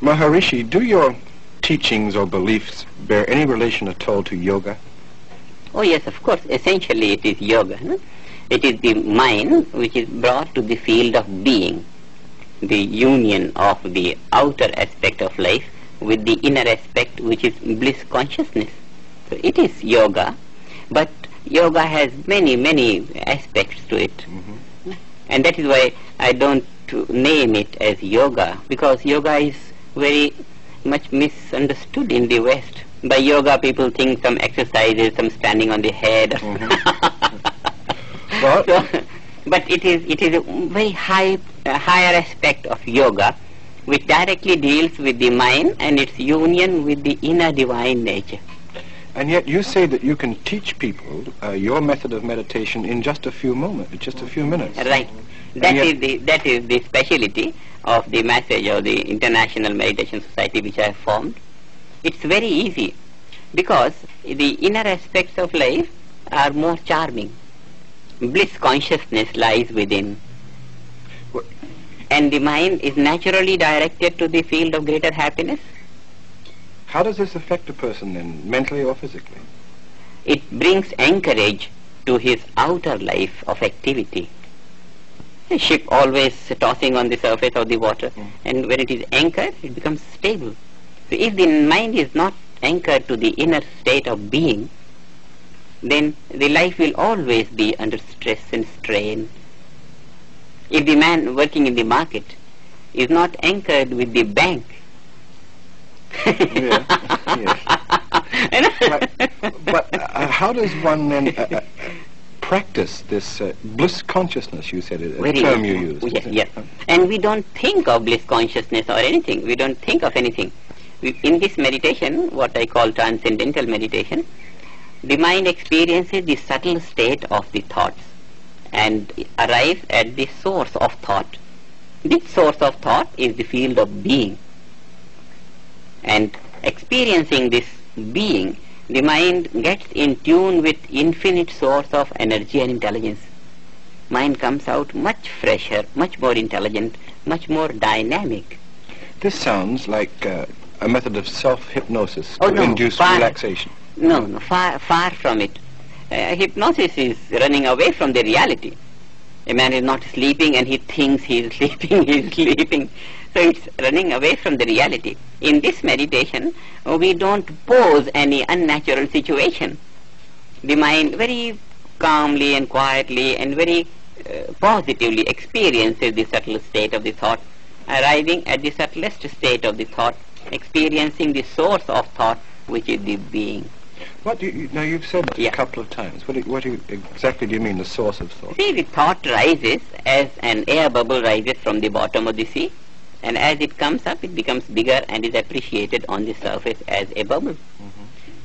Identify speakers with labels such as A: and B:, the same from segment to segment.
A: Maharishi, do your teachings or beliefs bear any relation at all to yoga?
B: Oh yes, of course. Essentially it is yoga. No? It is the mind which is brought to the field of being, the union of the outer aspect of life with the inner aspect, which is bliss consciousness. So it is yoga, but yoga has many, many aspects to it. And that is why I don't name it as yoga, because yoga is very much misunderstood in the West. By yoga people think some exercises, some standing on the head. So, but it is a very higher aspect of yoga, which directly deals with the mind and its union with the inner divine nature.
A: And yet you say that you can teach people your method of meditation in just a few moments, just a few minutes.
B: Right. That is the speciality of the message of the International Meditation Society which I have formed. It's very easy because the inner aspects of life are more charming. Bliss consciousness lies within. And the mind is naturally directed to the field of greater happiness.
A: How does this affect a person then, mentally or physically?
B: It brings anchorage to his outer life of activity. A ship always tossing on the surface of the water, and when it is anchored, it becomes stable. So if the mind is not anchored to the inner state of being, then the life will always be under stress and strain. If the man working in the market is not anchored with the bank,
A: Yes. But how does one then practice this bliss consciousness, you said, a term you used?
B: Yes. And we don't think of bliss consciousness or anything. We don't think of anything. In this meditation, what I call transcendental meditation, the mind experiences the subtle state of the thoughts and arrives at the source of thought. This source of thought is the field of being. And experiencing this being, the mind gets in tune with infinite source of energy and intelligence. Mind comes out much fresher, much more intelligent, much more dynamic.
A: This sounds like a method of self-hypnosis to induce relaxation.
B: No, far from it. Hypnosis is running away from the reality. A man is not sleeping and he thinks he is sleeping, So it's running away from the reality. In this meditation, we don't pose any unnatural situation. The mind very calmly and quietly and very positively experiences the subtle state of the thought, arriving at the subtlest state of the thought, experiencing the source of thought, which is the being.
A: Now you've said this a couple of times. What exactly do you mean, the source of thought?
B: See, the thought rises as an air bubble rises from the bottom of the sea, and as it comes up, it becomes bigger and is appreciated on the surface as a bubble.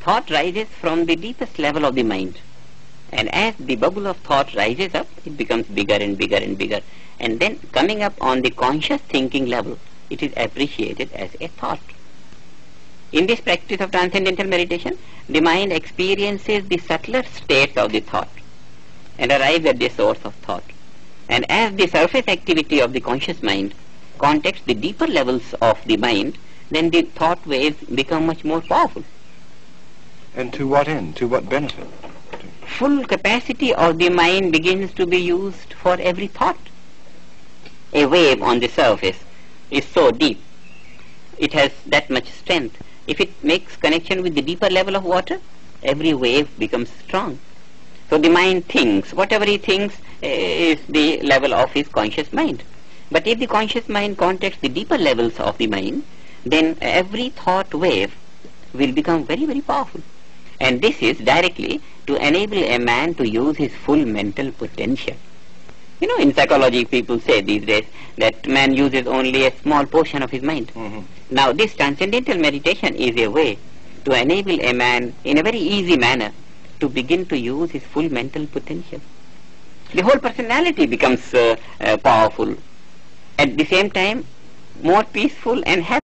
B: Thought rises from the deepest level of the mind, and as the bubble of thought rises up, it becomes bigger and bigger and bigger, and then coming up on the conscious thinking level, it is appreciated as a thought. In this practice of transcendental meditation, the mind experiences the subtler states of the thought and arrives at the source of thought. And as the surface activity of the conscious mind contacts the deeper levels of the mind, then the thought waves become much more powerful.
A: And to what end? To what benefit?
B: Full capacity of the mind begins to be used for every thought. A wave on the surface is so deep, it has that much strength. If it makes connection with the deeper level of water, every wave becomes strong. So the mind thinks, whatever he thinks is the level of his conscious mind. But if the conscious mind contacts the deeper levels of the mind, then every thought wave will become very, very powerful. And this is directly to enable a man to use his full mental potential. You know, in psychology people say these days that man uses only a small portion of his mind. Now this transcendental meditation is a way to enable a man in a very easy manner to begin to use his full mental potential. The whole personality becomes powerful. At the same time, more peaceful and happy.